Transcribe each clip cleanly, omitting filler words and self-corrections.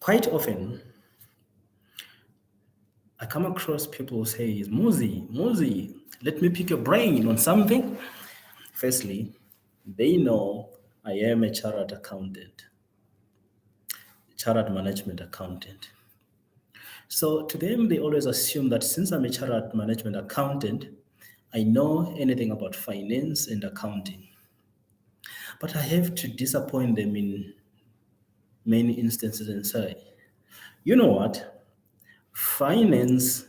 Quite often, I come across people who say, Muzi, let me pick your brain on something. Firstly, they know I am a chartered management accountant. So to them, they always assume that since I'm a chartered management accountant, I know anything about finance and accounting. But I have to disappoint them in many instances and say, you know what? Finance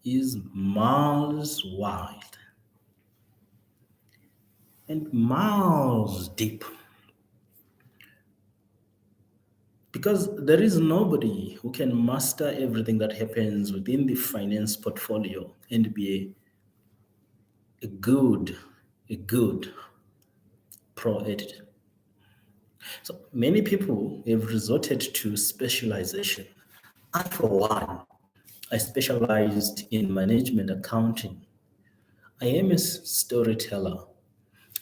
is miles wide and miles deep. Because there is nobody who can master everything that happens within the finance portfolio and be a good, a good pro at it. So many people have resorted to specialization. I, for one, I specialized in management accounting. I am a storyteller.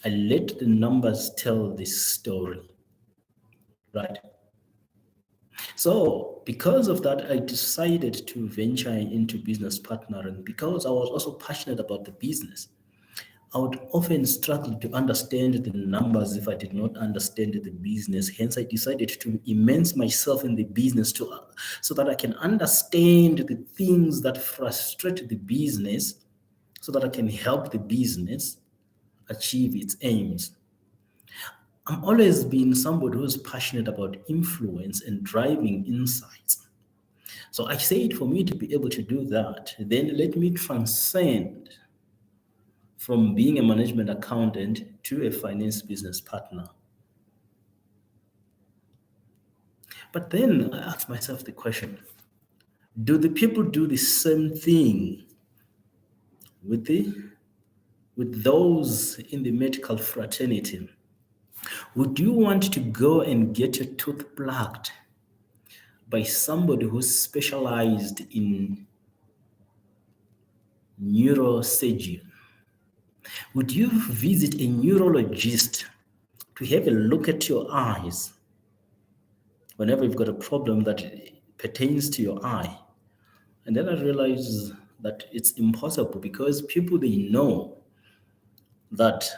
I let the numbers tell the story, right? So, because of that, I decided to venture into business partnering because I was also passionate about the business. I would often struggle to understand the numbers if I did not understand the business. Hence, I decided to immerse myself in the business so that I can understand the things that frustrate the business so that I can help the business achieve its aims. I'm always been somebody who's passionate about influence and driving insights. So I said for me to be able to do that, then let me transcend from being a management accountant to a finance business partner. But then I asked myself the question, do the people do the same thing with those in the medical fraternity? Would you want to go and get your tooth plucked by somebody who's specialized in neurosurgery? Would you visit a neurologist to have a look at your eyes whenever you've got a problem that pertains to your eye? And then I realized that it's impossible because people, they know that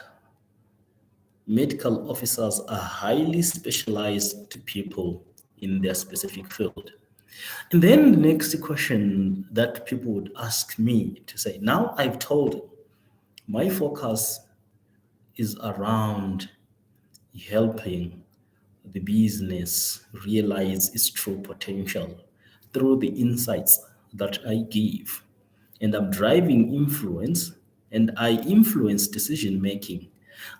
medical officers are highly specialized people in their specific field. And then the next question that people would ask me to say, now I've told you, my focus is around helping the business realize its true potential through the insights that I give. And I'm driving influence and I influence decision making.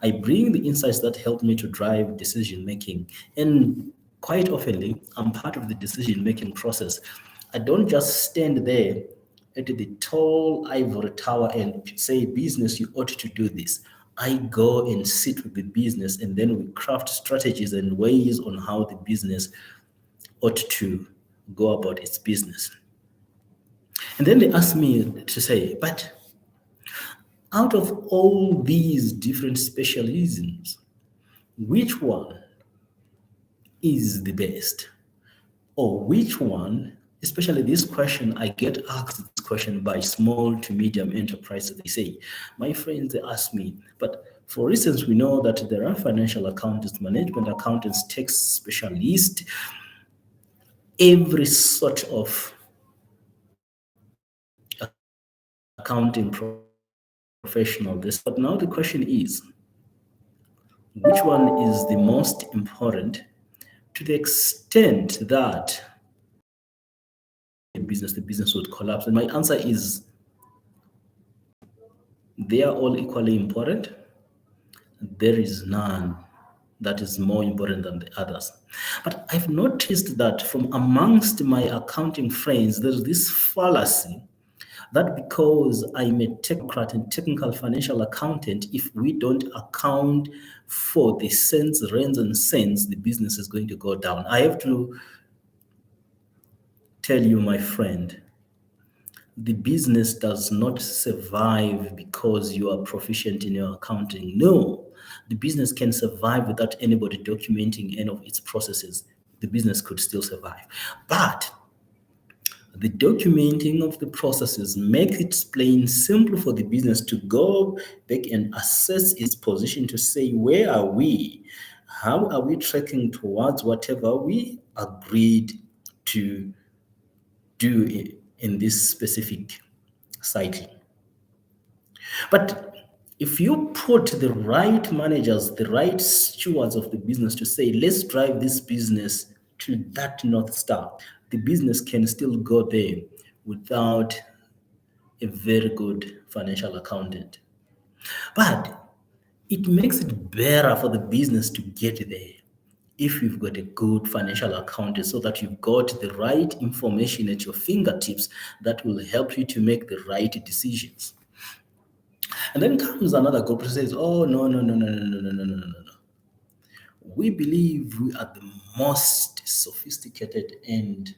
I bring the insights that help me to drive decision making. And quite often, I'm part of the decision making process. I don't just stand there at the tall ivory tower and say, business, you ought to do this. I go and sit with the business and then we craft strategies and ways on how the business ought to go about its business. And then they ask me to say, but out of all these different specialisms, which one is the best? Or which one, especially this question, I get asked this question by small to medium enterprises. They say, my friends, they ask me, but for instance, we know that there are financial accountants, management accountants, tax specialists, every sort of accounting professional. But now the question is, which one is the most important to the extent that the business would collapse? And my answer is they are all equally important. There is none that is more important than the others. But I've noticed that from amongst my accounting friends, there's this fallacy that because I'm a technocrat and technical financial accountant, if we don't account for the cents, rands, and cents, the business is going to go down. I have to tell you, my friend, the business does not survive because you are proficient in your accounting. No, the business can survive without anybody documenting any of its processes. the business could still survive. But the documenting of the processes makes it plain simple for the business to go back and assess its position to say, where are we? How are we tracking towards whatever we agreed to do in this specific cycle? But if you put the right managers, the right stewards of the business to say, let's drive this business to that North Star, the business can still go there without a very good financial accountant. But it makes it better for the business to get there if you've got a good financial accountant, so that you've got the right information at your fingertips that will help you to make the right decisions. And then comes another group that says, oh, no, no, no, no, no, no, no, no, no, no, no. We believe we are the most sophisticated and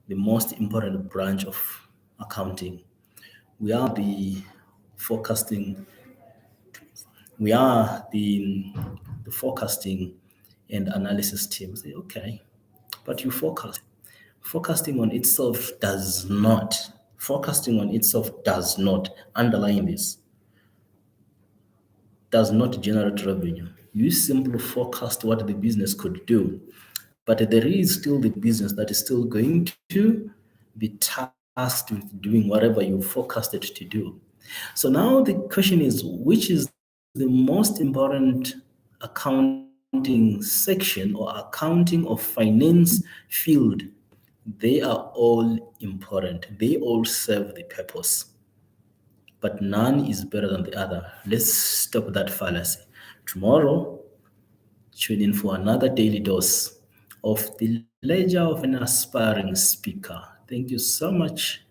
the most important branch of accounting. We are the forecasting, we are the forecasting and analysis team. Say, okay, but you forecast. Forecasting on itself does not, underline this, does not generate revenue. You simply forecast what the business could do, but there is still the business that is still going to be tasked with doing whatever you forecasted to do. So now the question is, which is the most important accounting section or accounting or finance field? They are all important. They all serve the purpose, but none is better than the other. Let's stop that fallacy. Tomorrow, tune in for another daily dose of the ledger of an aspiring speaker. Thank you so much